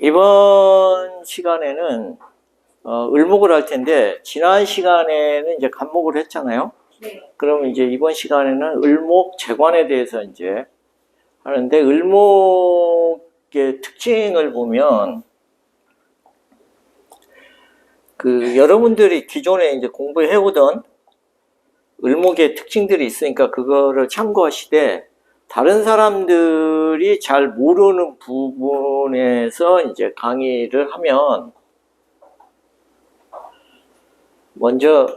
이번 시간에는 을목을 할 텐데, 지난 시간에는 이제 간목을 했잖아요. 네. 그러면 이제 이번 시간에는 을목 재관에 대해서 이제 하는데, 을목의 특징을 보면, 여러분들이 기존에 이제 공부해오던 을목의 특징들이 있으니까 그거를 참고하시되, 다른 사람들이 잘 모르는 부분에서 이제 강의를 하면, 먼저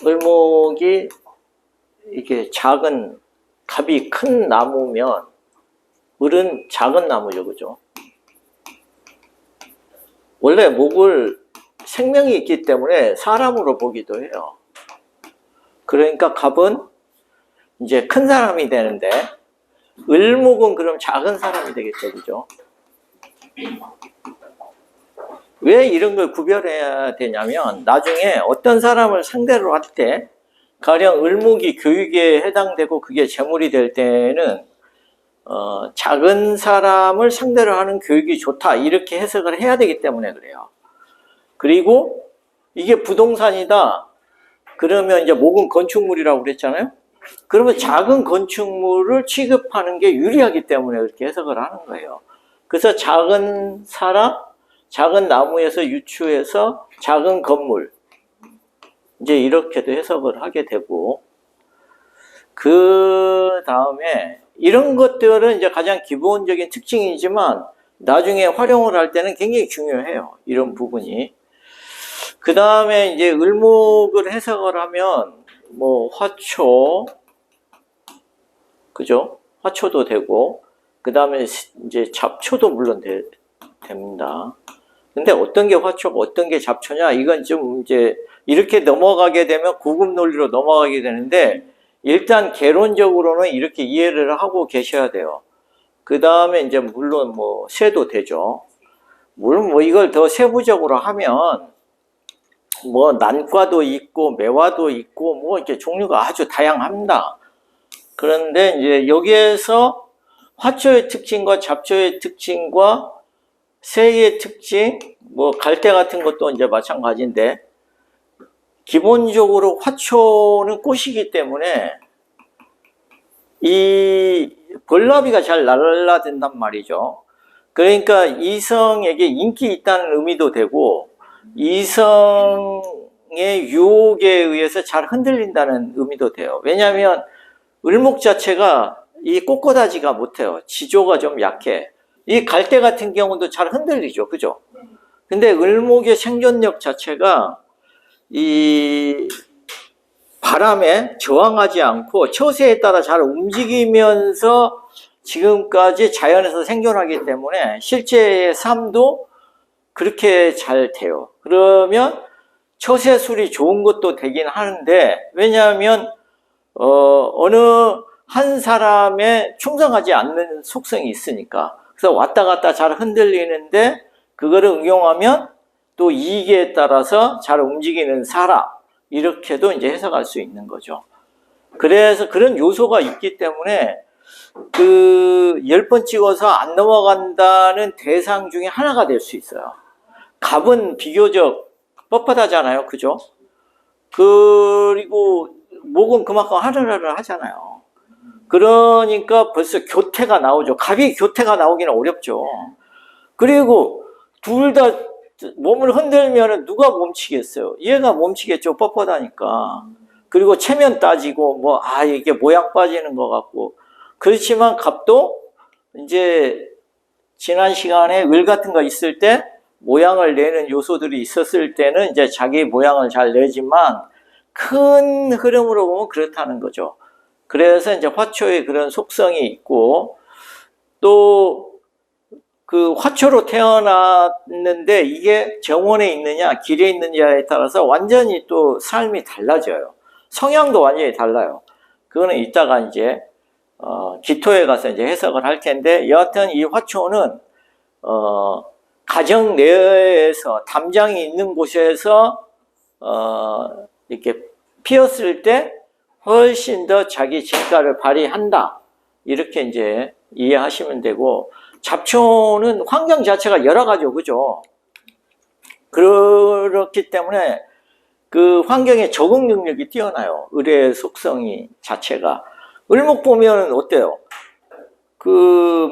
을목이 이게 작은 갑이 큰 나무면 을은 작은 나무죠, 그죠? 원래 목을 생명이 있기 때문에 사람으로 보기도 해요. 그러니까 갑은 이제 큰 사람이 되는데, 을목은 그럼 작은 사람이 되겠죠, 그죠? 왜 이런 걸 구별해야 되냐면, 나중에 어떤 사람을 상대로 할 때, 가령 을목이 교육에 해당되고 그게 재물이 될 때는 작은 사람을 상대로 하는 교육이 좋다, 이렇게 해석을 해야 되기 때문에 그래요. 그리고 이게 부동산이다 그러면 이제 목은 건축물이라고 그랬잖아요. 그러면 작은 건축물을 취급하는 게 유리하기 때문에 그렇게 해석을 하는 거예요. 그래서 작은 사람, 작은 나무에서 유추해서 작은 건물, 이제 이렇게도 해석을 하게 되고, 그 다음에 이런 것들은 이제 가장 기본적인 특징이지만 나중에 활용을 할 때는 굉장히 중요해요, 이런 부분이. 그 다음에 이제 을목을 해석을 하면 뭐 화초, 그죠? 화초도 되고, 그 다음에 이제 잡초도 물론 됩니다. 근데 어떤 게 화초고 어떤 게 잡초냐, 이건 좀 이제 이렇게 넘어가게 되면 고급 논리로 넘어가게 되는데, 일단 개론적으로는 이렇게 이해를 하고 계셔야 돼요. 그 다음에 이제 물론 뭐 새도 되죠. 물론 뭐 이걸 더 세부적으로 하면 뭐 난과도 있고 매화도 있고 뭐 이렇게 종류가 아주 다양합니다. 그런데 이제 여기에서 화초의 특징과 잡초의 특징과 새의 특징, 뭐 갈대 같은 것도 이제 마찬가지인데, 기본적으로 화초는 꽃이기 때문에 이 벌나비가 잘 날라든단 말이죠. 그러니까 이성에게 인기 있다는 의미도 되고, 이성의 유혹에 의해서 잘 흔들린다는 의미도 돼요. 왜냐하면 을목 자체가 이 꽃꽂아지가 못해요. 지조가 좀 약해. 이 갈대 같은 경우도 잘 흔들리죠, 그죠? 근데 을목의 생존력 자체가 이 바람에 저항하지 않고 처세에 따라 잘 움직이면서 지금까지 자연에서 생존하기 때문에 실제의 삶도 그렇게 잘 돼요. 그러면 처세술이 좋은 것도 되긴 하는데, 왜냐하면 어느 한 사람에 충성하지 않는 속성이 있으니까. 그래서 왔다 갔다 잘 흔들리는데, 그거를 응용하면 또 이익에 따라서 잘 움직이는 사람, 이렇게도 이제 해석할 수 있는 거죠. 그래서 그런 요소가 있기 때문에 10번 찍어서 안 넘어간다는 대상 중에 하나가 될 수 있어요. 갑은 비교적 뻣뻣하잖아요, 그죠? 그리고 목은 그만큼 하늘하늘 하잖아요. 그러니까 벌써 교태가 나오죠. 갑이 교태가 나오기는 어렵죠. 그리고 둘 다 몸을 흔들면 누가 멈추겠어요? 얘가 멈추겠죠, 뻣뻣하니까. 그리고 체면 따지고 이게 모양 빠지는 것 같고. 그렇지만 갑도 이제 지난 시간에 을 같은 거 있을 때 모양을 내는 요소들이 있었을 때는 이제 자기 모양을 잘 내지만, 큰 흐름으로 보면 그렇다는 거죠. 그래서 이제 화초의 그런 속성이 있고, 또 화초로 태어났는데 이게 정원에 있느냐 길에 있느냐에 따라서 완전히 또 삶이 달라져요. 성향도 완전히 달라요. 그거는 이따가 이제 기토에 가서 이제 해석을 할 텐데, 여하튼 이 화초는 가정 내에서 담장이 있는 곳에서 이렇게 피었을 때 훨씬 더 자기 진가를 발휘한다, 이렇게 이제 이해하시면 되고, 잡초는 환경 자체가 여러 가지고, 그죠? 그렇기 때문에 그 환경에 적응 능력이 뛰어나요. 을의 속성이 자체가. 을목 보면 어때요? 그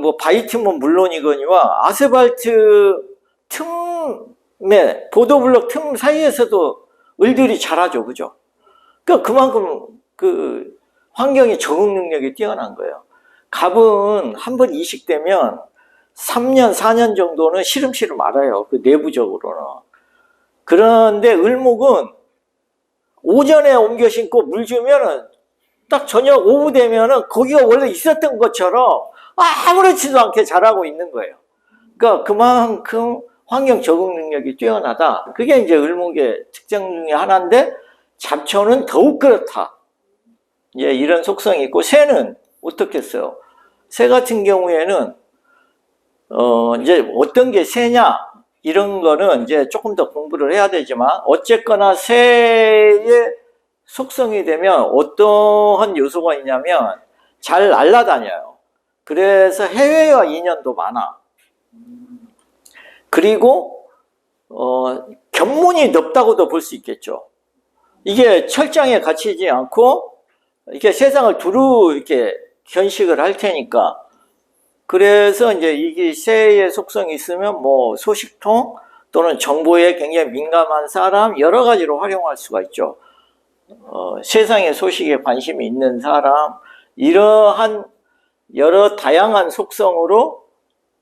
뭐 바이트면 물론이거니와 아스팔트 틈에 보도블록 틈 사이에서도 을들이 자라죠, 그죠? 그러니까 그만큼 그 환경에 적응 능력이 뛰어난 거예요. 갑은 한번 이식되면 3년, 4년 정도는 시름시름 알아요. 그 내부적으로는. 그런데 을목은 오전에 옮겨 신고 물 주면은 딱 저녁 오후 되면은 거기가 원래 있었던 것처럼 아무렇지도 않게 자라고 있는 거예요. 그러니까 그만큼 환경 적응 능력이 뛰어나다. 그게 이제 을목의 특징 중에 하나인데 잡초는 더욱 그렇다. 예, 이런 속성이 있고 새는 어떻겠어요? 새 같은 경우에는 이제 어떤 게 새냐 이런 거는 이제 조금 더 공부를 해야 되지만 어쨌거나 새의 속성이 되면 어떠한 요소가 있냐면 잘 날아다녀요. 그래서 해외와 인연도 많아. 그리고 견문이 넓다고도 볼 수 있겠죠. 이게 철장에 갇히지 않고 이렇게 세상을 두루 이렇게 견식을 할 테니까. 그래서 이제 이게 새의 속성이 있으면 뭐 소식통 또는 정보에 굉장히 민감한 사람 여러 가지로 활용할 수가 있죠. 세상의 소식에 관심이 있는 사람 이러한 여러 다양한 속성으로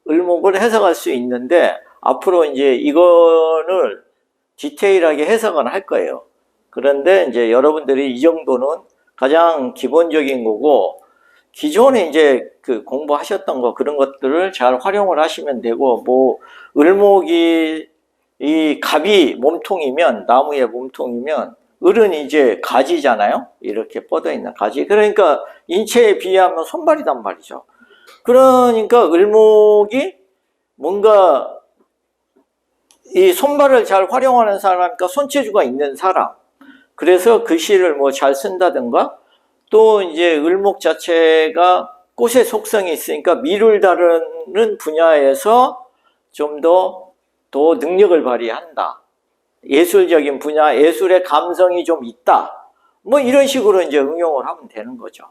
을목을 해석할 수 있는데 앞으로 이제 이거를 디테일하게 해석은 할 거예요. 그런데 이제 여러분들이 이 정도는 가장 기본적인 거고 기존에 이제 그 공부하셨던 거 그런 것들을 잘 활용을 하시면 되고 뭐 을목이 이 갑이 몸통이면 나무의 몸통이면 을은 이제 가지잖아요. 이렇게 뻗어 있는 가지. 그러니까 인체에 비하면 손발이단 말이죠. 그러니까 을목이 뭔가 이 손발을 잘 활용하는 사람이니까 손재주가 있는 사람. 그래서 글씨를 뭐 잘 쓴다든가 또 이제 을목 자체가 꽃의 속성이 있으니까 미를 다루는 분야에서 좀 더 능력을 발휘한다. 예술적인 분야, 예술의 감성이 좀 있다. 뭐 이런 식으로 이제 응용을 하면 되는 거죠.